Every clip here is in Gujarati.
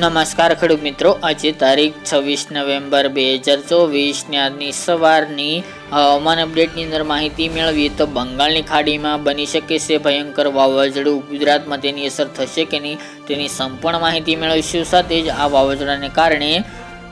નમસ્કાર ખેડૂત મિત્રો, આજે તારીખ 26 નવેમ્બર 2024 ને આજની સવારની હવામાન અપડેટની અંદર માહિતી મેળવીએ તો બંગાળની ખાડીમાં બની શકે છે ભયંકર વાવાઝોડું. ગુજરાતમાં તેની અસર થશે કે નહીં તેની સંપૂર્ણ માહિતી મેળવીશું. સાથે જ આ વાવાઝોડાને કારણે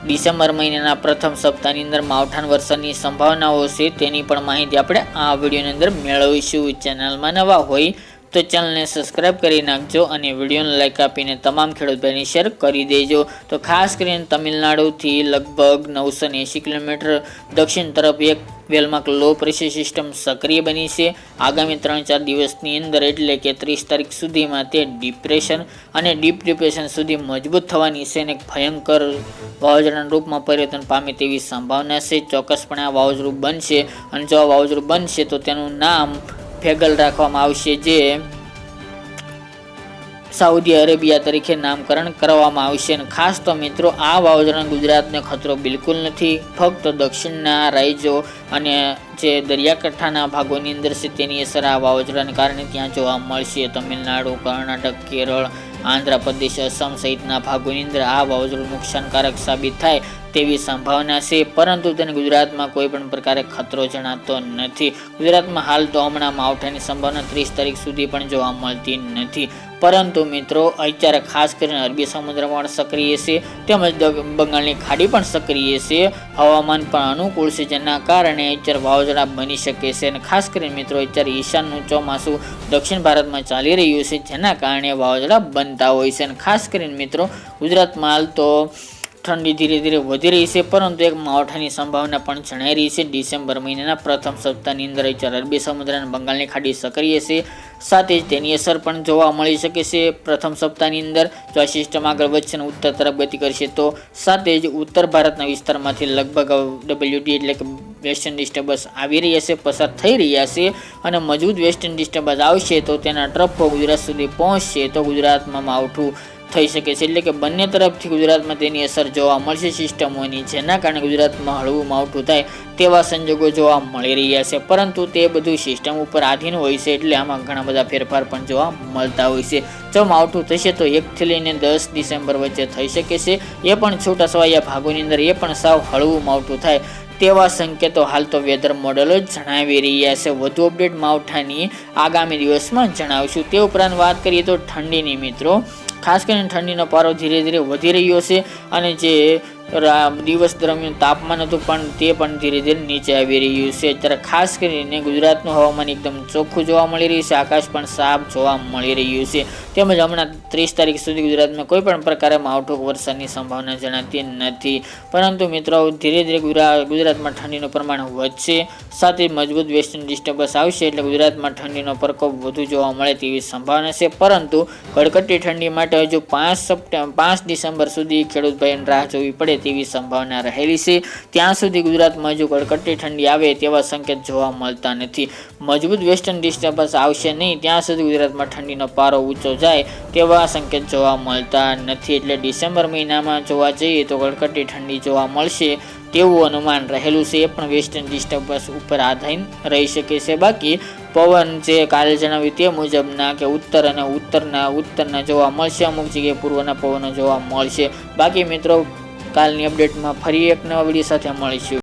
ડિસેમ્બર મહિનાના પ્રથમ સપ્તાહની અંદર માવઠાન વરસાદની સંભાવનાઓ છે તેની પણ માહિતી આપણે આ વિડીયોની અંદર મેળવીશું. ચેનલમાં નવા હોય તો ચેનલને સબસ્ક્રાઇબ કરી નાખજો અને વિડીયોને લાઇક આપીને તમામ ખેડૂત ભાઈને શેર કરી દેજો. તો ખાસ કરીને તમિલનાડુથી લગભગ 980 કિલોમીટર દક્ષિણ તરફ એક વેલમાર્ક લો પ્રેશર સિસ્ટમ સક્રિય બની છે. આગામી 3-4 દિવસની અંદર એટલે કે 30 તારીખ સુધીમાં તે ડિપ્રેશન અને ડીપ ડિપ્રેશન સુધી મજબૂત થવાની છે અને ભયંકર વાવાઝોડાના રૂપમાં પરિવર્તન પામે તેવી સંભાવના છે. ચોક્કસપણે આ વાવાઝોડું બનશે અને જો આ વાવાઝોડું બનશે તો તેનું નામ ફેગલ રાખવામાં આવશે, જે સાઉદી અરેબિયા તરીકે નામકરણ કરવામાં આવશે. અને ખાસ તો મિત્રો, આ વાવાઝોડાના ગુજરાતને ખતરો બિલકુલ નથી. ફક્ત દક્ષિણના રાજ્યો અને જે દરિયાકાંઠાના ભાગોની અંદર છે તેની અસર આ વાવાઝોડાને કારણે ત્યાં જોવા મળશે. તમિલનાડુ, કર્ણાટક, કેરળ, આંધ્રપ્રદેશ, અસમ સહિતના ભાગોની અંદર આ વાવાઝોડું નુકસાનકારક સાબિત થાય તેવી સંભાવના છે, પરંતુ તેને ગુજરાતમાં કોઈ પણ પ્રકારે ખતરો જણાતો નથી. ગુજરાતમાં હાલ તો હમણાં માવઠાની સંભાવના 30 તારીખ સુધી પણ જોવા મળતી નથી. પરંતુ મિત્રો, અત્યારે ખાસ કરીને અરબી સમુદ્રમાં સક્રિય છે તેમજ બંગાળની ખાડી પણ સક્રિય છે. હવામાન પણ અનુકૂળ છે, જેના કારણે અત્યારે વાવાઝોડા બની શકે છે. અને ખાસ કરીને મિત્રો, અત્યારે ઈશાનનું ચોમાસું દક્ષિણ ભારતમાં ચાલી રહ્યું છે, જેના કારણે વાવાઝોડા બનતા હોય છે. અને ખાસ કરીને મિત્રો, ગુજરાતમાં હાલ તો ઠંડી ધીરે ધીરે વધી રહી છે, પરંતુ એક માવઠાની સંભાવના પણ જણાઈ રહી છે. ડિસેમ્બર મહિનાના પ્રથમ સપ્તાહની અંદર અત્યારે અરબી સમુદ્ર અને બંગાળની ખાડી સક્રિય છે, સાથે જ તેની અસર પણ જોવા મળી શકે છે. પ્રથમ સપ્તાહની અંદર જો આ સિસ્ટમ આગળ વધશે અને ઉત્તર તરફ ગતિ કરશે તો સાથે જ ઉત્તર ભારતના વિસ્તારમાંથી લગભગ WD એટલે કે વેસ્ટર્ન ડિસ્ટર્બન્સ આવી રહ્યા છે, પસાર થઈ રહ્યા છે. અને મજબૂત વેસ્ટર્ન ડિસ્ટર્બન્સ આવશે તો તેના ટ્રફો ગુજરાત સુધી પહોંચશે તો ગુજરાતમાં માવઠું થઈ શકે છે. એટલે કે બંને તરફથી ગુજરાતમાં તેની અસર જોવા મળશે સિસ્ટમોની, જેના કારણે ગુજરાતમાં હળવું માવઠું થાય તેવા સંજોગો જોવા મળી રહ્યા છે. પરંતુ તે બધું સિસ્ટમ ઉપર આધીન હોય છે, એટલે આમાં ઘણા બધા ફેરફાર પણ જોવા મળતા હોય છે. જો માવઠું થશે તો 1 થી લઈને 10 ડિસેમ્બર વચ્ચે થઈ શકે છે. એ પણ છૂટાછવાયા ભાગોની અંદર એ પણ સાવ હળવું માવઠું થાય તેવા સંકેતો હાલ તો વેધર મોડેલો જ જણાવી રહ્યા છે. વધુ અપડેટ માવઠાની આગામી દિવસમાં જણાવશું. તે ઉપરાંત વાત કરીએ તો ઠંડીની મિત્રો, ખાસ કરીને ઠંડીનો પારો ધીરે ધીરે વધી રહ્યો છે અને જે દિવસ દરમિયાન તાપમાન હતું પણ તે પણ ધીરે ધીરે નીચે આવી રહ્યું છે. ત્યારે ખાસ કરીને ગુજરાતનું હવામાન એકદમ ચોખ્ખું જોવા મળી રહ્યું છે, આકાશ પણ સાફ જોવા મળી રહ્યું છે. તેમજ હમણાં 30 તારીખ સુધી ગુજરાતમાં કોઈ પણ પ્રકારે માવઠું વરસાદની સંભાવના જણાતી નથી. પરંતુ મિત્રો, ધીરે ધીરે ગુજરાતમાં ઠંડીનું પ્રમાણ વધશે, સાથે મજબૂત વેસ્ટર્ન ડિસ્ટર્બન્સ આવશે એટલે ગુજરાતમાં ઠંડીનો પ્રકોપ વધુ જોવા મળે તેવી સંભાવના છે. પરંતુ કડકડતી ઠંડી માટે હજુ 5 ડિસેમ્બર સુધી ખેડૂત ભાઈને રાહ જોવી પડે તેવી સંભાવના રહેલી છે. ત્યાં સુધી ગુજરાતમાં હજુ કડકડતી ઠંડી આવે તેવા સંકેત જોવા મળતા નથી. મજબૂત વેસ્ટર્ન ડિસ્ટર્બન્સ આવશે નહીં ત્યાં સુધી ગુજરાતમાં ઠંડીનો પારો ઊંચો જાય તેવા સંકેત જોવા મળતા નથી. એટલે ડિસેમ્બર મહિનામાં જોવા જઈએ તો કડકડતી ઠંડી જોવા મળશે તેવું અનુમાન રહેલું છે. એ પણ વેસ્ટર્ન ડિસ્ટર્બન્સ ઉપર આધારિત રહી શકે છે. બાકી પવન જે કાલે જણાવ્યું તે મુજબના કે ઉત્તર અને ઉત્તરના જોવા મળશે, અમુક જગ્યાએ પૂર્વના પવનો જોવા મળશે. બાકી મિત્રો, કાલની અપડેટમાં ફરી એક નવા વિડીયો સાથે મળીશું.